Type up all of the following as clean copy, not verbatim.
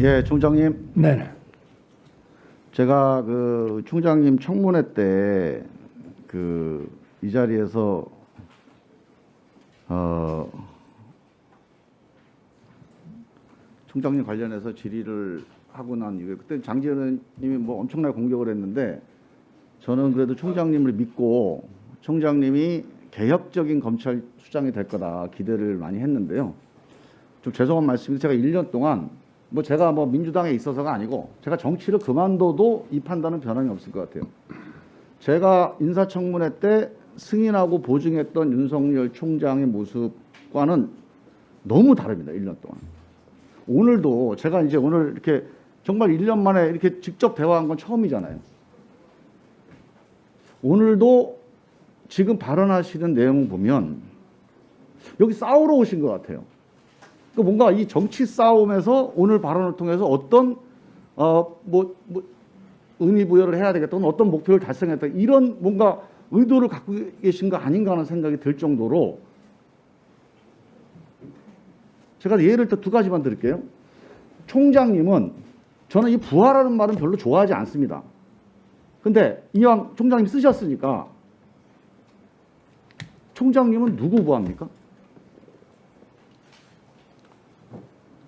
예, 총장님. 네네. 제가 그 총장님 청문회 때 이 자리에서 총장님 관련해서 질의를 하고 난 이후에 그때 장지현 의원님이 뭐 엄청나게 공격을 했는데 저는 그래도 총장님을 믿고 총장님이 개혁적인 검찰 수장이 될 거다 기대를 많이 했는데요. 좀 죄송한 말씀인데 제가 1년 동안 뭐 제가 뭐 민주당에 있어서가 아니고 제가 정치를 그만둬도 이 판단은 변함이 없을 것 같아요. 제가 인사청문회 때 승인하고 보증했던 윤석열 총장의 모습과는 너무 다릅니다. 1년 동안. 오늘도 제가 이제 오늘 이렇게 정말 1년 만에 이렇게 직접 대화한 건 처음이잖아요. 오늘도 지금 발언하시는 내용 보면 여기 싸우러 오신 것 같아요. 뭔가 이 정치 싸움에서 오늘 발언을 통해서 어떤 의미 부여를 해야 되겠다, 어떤 목표를 달성했다, 이런 뭔가 의도를 갖고 계신 거 아닌가 하는 생각이 들 정도로 제가 예를 또 두 가지만 드릴게요. 총장님은 저는 이 부하라는 말은 별로 좋아하지 않습니다. 근데 이왕 총장님 쓰셨으니까 총장님은 누구 부하입니까?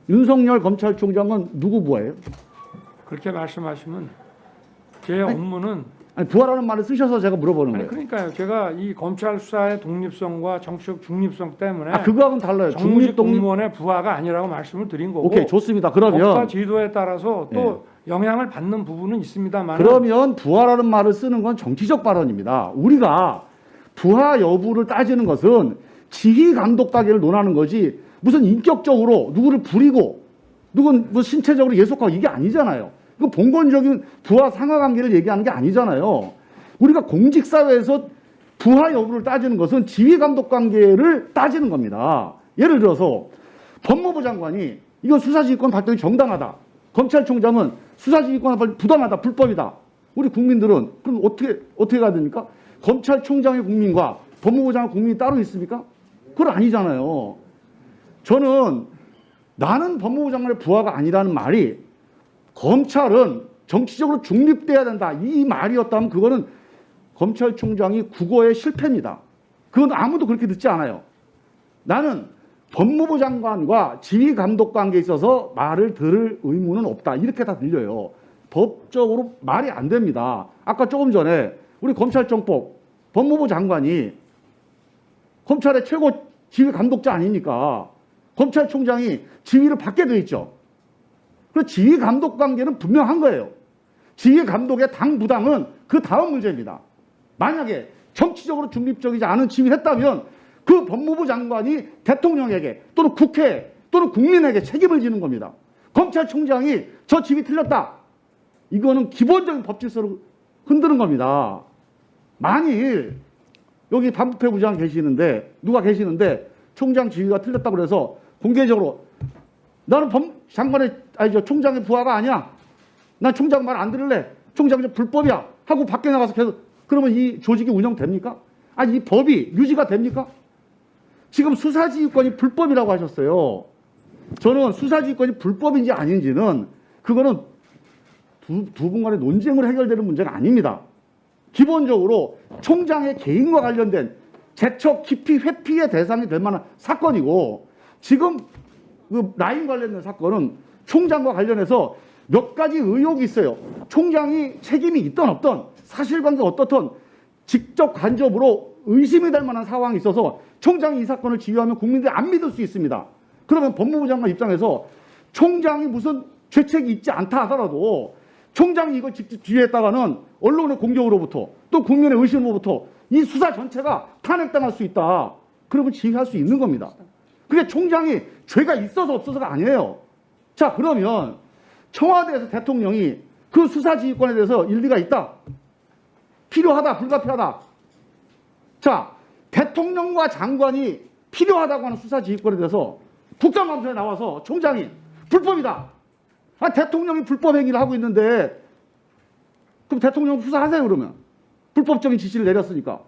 윤석열 검찰총장은 누구 부하예요? 그렇게 말씀하시면 제 업무는 아니, 부하라는 말을 쓰셔서 제가 물어보는 거예요. 그러니까요. 제가 이 검찰 수사의 독립성과 정치적 중립성 때문에 그거하고는 달라요. 정무직 공무원의 부하가 아니라고 말씀을 드린 거고. 오케이, 좋습니다. 그러면 법과 지도에 따라서 또 영향을 받는 부분은 있습니다만. 그러면 부하라는 말을 쓰는 건 정치적 발언입니다. 우리가 부하 여부를 따지는 것은 지휘 감독 관계를 논하는 거지 무슨 인격적으로 누구를 부리고 누군 뭐 신체적으로 예속하고 이게 아니잖아요. 그 본권적인 부하 상하 관계를 얘기하는 게 아니잖아요. 우리가 공직사회에서 부하 여부를 따지는 것은 지휘 감독 관계를 따지는 겁니다. 예를 들어서 법무부 장관이 이건 수사지휘권 발동이 정당하다. 검찰총장은 수사지휘권 발동 부당하다. 불법이다. 우리 국민들은 그럼 어떻게 가야 됩니까? 검찰총장의 국민과 법무부 장관 국민이 따로 있습니까? 그건 아니잖아요. 저는 나는 법무부 장관의 부하가 아니라는 말이 검찰은 정치적으로 중립돼야 된다. 이 말이었다면 그거는 검찰총장이 국어의 실패입니다. 그건 아무도 그렇게 듣지 않아요. 나는 법무부 장관과 지휘 감독 관계에 있어서 말을 들을 의무는 없다. 이렇게 다 들려요. 법적으로 말이 안 됩니다. 아까 조금 전에 우리 검찰청법 법무부 장관이 검찰의 최고 지휘 감독자 아닙니까? 검찰총장이 지휘를 받게 돼 있죠. 그래서 지휘 감독 관계는 분명한 거예요. 지휘 감독의 당 부당은 그 다음 문제입니다. 만약에 정치적으로 중립적이지 않은 지휘를 했다면 그 법무부 장관이 대통령에게 또는 국회 또는 국민에게 책임을 지는 겁니다. 검찰총장이 저 지휘 틀렸다. 이거는 기본적인 법 질서를 흔드는 겁니다. 만일 여기 반부패 부장 계시는데 누가 계시는데 총장 지휘가 틀렸다고 그래서 공개적으로 나는 총장의 부하가 아니야. 난 총장 말 안 들을래. 총장 불법이야. 하고 밖에 나가서 계속 그러면 이 조직이 운영됩니까? 아니 이 법이 유지가 됩니까? 지금 수사지휘권이 불법이라고 하셨어요. 저는 수사지휘권이 불법인지 아닌지는 그거는 두 분 간의 논쟁으로 해결되는 문제가 아닙니다. 기본적으로 총장의 개인과 관련된 재척 기피 회피의 대상이 될 만한 사건이고 지금 그 라인 관련된 사건은 총장과 관련해서 몇 가지 의혹이 있어요. 총장이 책임이 있던 없던 사실관계가 어떻든 직접 간접으로 의심이 될 만한 상황이 있어서 총장이 이 사건을 지휘하면 국민들이 안 믿을 수 있습니다. 그러면 법무부 장관 입장에서 총장이 무슨 죄책이 있지 않다 하더라도 총장이 이걸 직접 지휘했다가는 언론의 공격으로부터 또 국민의 의심으로부터 이 수사 전체가 탄핵당할 수 있다. 그러면 지휘할 수 있는 겁니다. 그게 총장이 죄가 있어서 없어서가 아니에요. 자, 그러면 청와대에서 대통령이 그 수사지휘권에 대해서 일리가 있다. 필요하다. 불가피하다. 자, 대통령과 장관이 필요하다고 하는 수사지휘권에 대해서 국정감사에 나와서 총장이 불법이다. 대통령이 불법 행위를 하고 있는데 그럼 대통령 수사하세요 그러면. 불법적인 지시를 내렸으니까.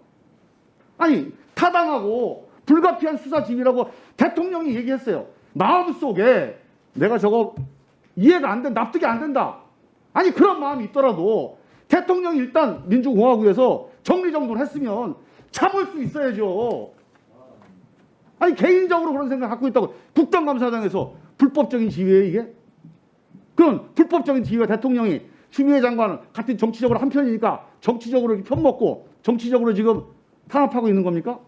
아니 타당하고 불가피한 수사 지휘라고 대통령이 얘기했어요. 마음속에 내가 저거 이해가 안 된다, 납득이 안 된다. 아니 그런 마음이 있더라도 대통령이 일단 민주공화국에서 정리정돈을 했으면 참을 수 있어야죠. 아니 개인적으로 그런 생각 갖고 있다고 국정감사장에서 불법적인 지위에 이게? 그럼 불법적인 지위가 대통령이 추미애 장관은 같은 정치적으로 한편이니까 정치적으로 이렇게 편먹고 정치적으로 지금 탄압하고 있는 겁니까?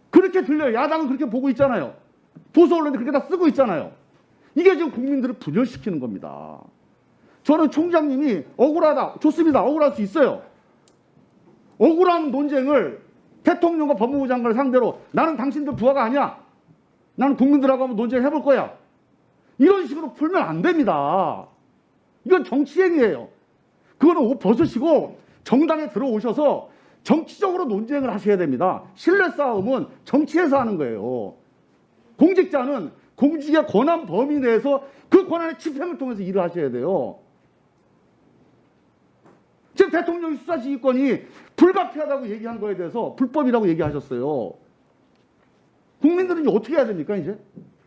그렇게 들려요. 야당은 그렇게 보고 있잖아요. 보수 언론이 그렇게 다 쓰고 있잖아요. 이게 지금 국민들을 분열시키는 겁니다. 저는 총장님이 억울하다. 좋습니다. 억울할 수 있어요. 억울한 논쟁을 대통령과 법무부 장관을 상대로 나는 당신들 부하가 아니야. 나는 국민들하고 한번 논쟁을 해볼 거야. 이런 식으로 풀면 안 됩니다. 이건 정치행위예요. 그거는 옷 벗으시고 정당에 들어오셔서 정치적으로 논쟁을 하셔야 됩니다. 신뢰 싸움은 정치에서 하는 거예요. 공직자는 공직의 권한 범위 내에서 그 권한의 집행을 통해서 일을 하셔야 돼요. 지금 대통령이 수사지휘권이 불가피하다고 얘기한 거에 대해서 불법이라고 얘기하셨어요. 국민들은 이제 어떻게 해야 됩니까, 이제?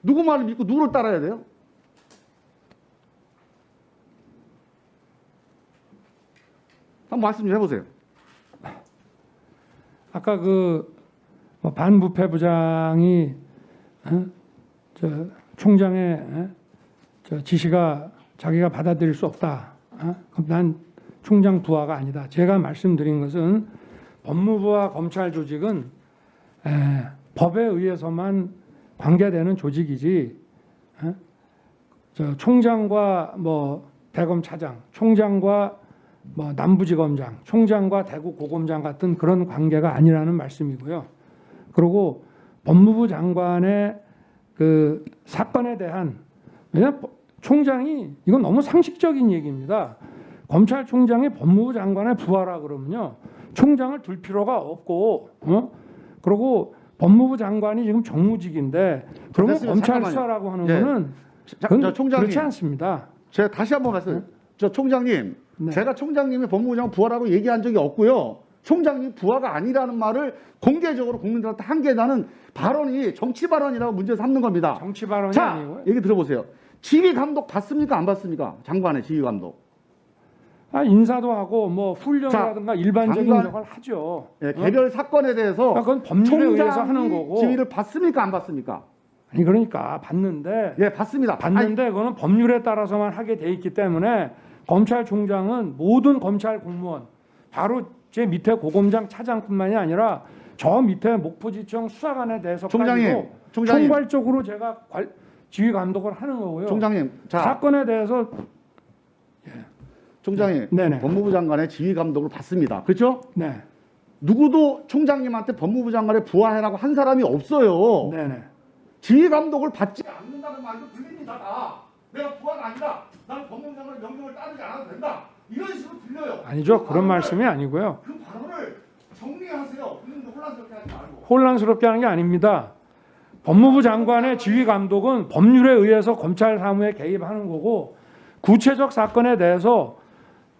누구 말을 믿고 누구를 따라야 돼요? 한번 말씀 좀 해보세요. 아까 뭐 반부패 부장이 저 총장의 저 지시가 자기가 받아들일 수 없다. 그럼 난 총장 부하가 아니다. 제가 말씀드린 것은 법무부와 검찰 조직은 법에 의해서만 관계되는 조직이지. 저 총장과 뭐 대검차장, 총장과 뭐 남부지검장, 총장과 대구 고검장 같은 그런 관계가 아니라는 말씀이고요. 그리고 법무부 장관의 그 사건에 대한 왜냐 총장이 이건 너무 상식적인 얘기입니다. 검찰총장이 법무부 장관의 부하라 그러면요 총장을 둘 필요가 없고 그리고 법무부 장관이 지금 정무직인데 그러면 됐습니다. 검찰 잠깐만요. 수사라고 하는 예. 거는 자, 그건 저 총장님. 그렇지 않습니다. 제가 다시 한번 말씀. 저 총장님, 네. 제가 총장님이 법무부 장관 부하라고 얘기한 적이 없고요. 총장님 부하가 아니라는 말을 공개적으로 국민들한테 한 게 나는 발언이 정치 발언이라고 문제 삼는 겁니다. 정치 발언이 자, 아니고요. 얘기 들어보세요. 지휘 감독 받습니까? 안 받습니까? 장관의 지휘 감독. 인사도 하고 뭐 훈련이라든가 일반적인 장관- 걸 하죠. 예, 개별 사건에 대해서 그건 법률에 의해서 하는 총장이 거고. 지휘를 받습니까? 안 받습니까? 아니 그러니까 받는데 예, 받습니다. 받는데 그거는 법률에 따라서만 하게 돼 있기 때문에 검찰총장은 모든 검찰 공무원 바로 제 밑에 고검장 차장뿐만이 아니라 저 밑에 목포지청 수사관에 대해서까지도 총장님. 총괄적으로 제가 지휘 감독을 하는 거고요. 총장님, 자, 사건에 대해서 총장님, 네네. 법무부 장관의 지휘 감독을 받습니다. 그렇죠? 네, 누구도 총장님한테 법무부 장관의 부하해라고 한 사람이 없어요. 네네. 지휘 감독을 받지 않는다는 말도 들립니다. 다. 내가 부하가 아니다. 나는 법무부 장관의 명령을 따르지 않아도 된다. 이런 식으로 들려요. 아니죠. 그 그런 발언을- 말씀이 아니고요. 그 발언을 정리하세요. 국민들 혼란스럽게 하지 말고. 혼란스럽게 하는 게 아닙니다. 법무부 장관의 지휘 감독은 법률에 의해서 검찰 사무에 개입하는 거고 구체적 사건에 대해서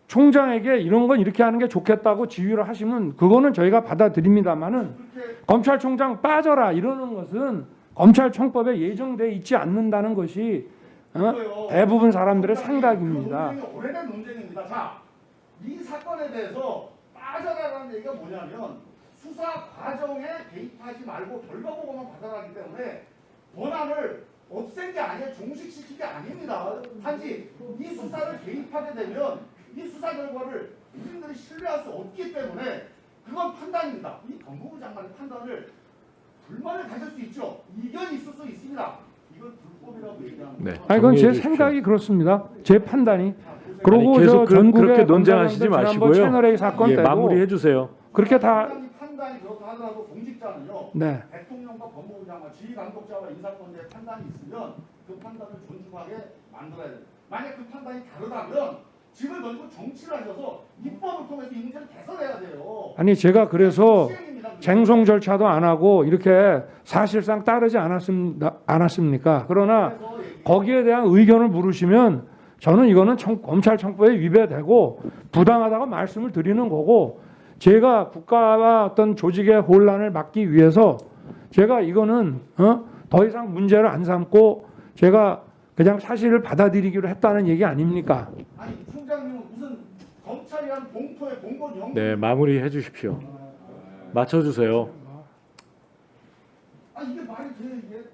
총장에게 이런 건 이렇게 하는 게 좋겠다고 지휘를 하시면 그거는 저희가 받아들입니다만은 그렇게 검찰총장 빠져라 이러는 것은 검찰청법에 예정돼 있지 않는다는 것이 있어요. 대부분 사람들의 그 생각입니다. 논쟁이 오래된 논쟁입니다. 자, 이 사건에 대해서 빠져나가는 얘기가 뭐냐면 수사 과정에 개입하지 말고 결과 보고만 받아라 하기 때문에 권한을 없앤 게 아니에요. 종식시킨 게 아닙니다. 단지 이 수사를 개입하게 되면 이 수사 결과를 국민들이 신뢰할 수 없기 때문에 그건 판단입니다. 이 법무부 장관의 판단을 불만을 가질 수 있죠. 이견이 있을 수 있습니다. 이건 불법이라고 얘기하는 거예요. 네. 아니 그건 제 정리해 주십시오. 생각이 그렇습니다. 제 판단이. 그리고 아니, 계속 저 전국의 그렇게 논쟁하시지 검사장들 지난번 마시고요. 채널 A 사건 예, 때도 마무리해 주세요. 그렇게 다 판단이 그렇다 하더라도 공직자는요. 네. 대통령과 법무부 장관, 지휘 감독자와 인사권자의 판단이 있으면 그 판단을 존중하게 만들어야 돼요. 만약 그 판단이 다르다면 집을 던지고 정치를 하셔서 입법을 통해서 이 문제를 개선해야 돼요. 아니 제가 그래서 시행입니다, 그게. 쟁송 절차도 안 하고 이렇게 사실상 따르지 않았습니까? 그러나 그래서 얘기- 거기에 대한 의견을 물으시면 저는 이거는 검찰청법에 위배되고 부당하다고 말씀을 드리는 거고 제가 국가와 어떤 조직의 혼란을 막기 위해서 제가 이거는 더 이상 문제를 안 삼고 제가 그냥 사실을 받아들이기로 했다는 얘기 아닙니까? 아니 총장님은 무슨 검찰이 한 공포에 공건 영. 네, 마무리해 주십시오. 맞춰 주세요. 아 이게 말이 돼 이게.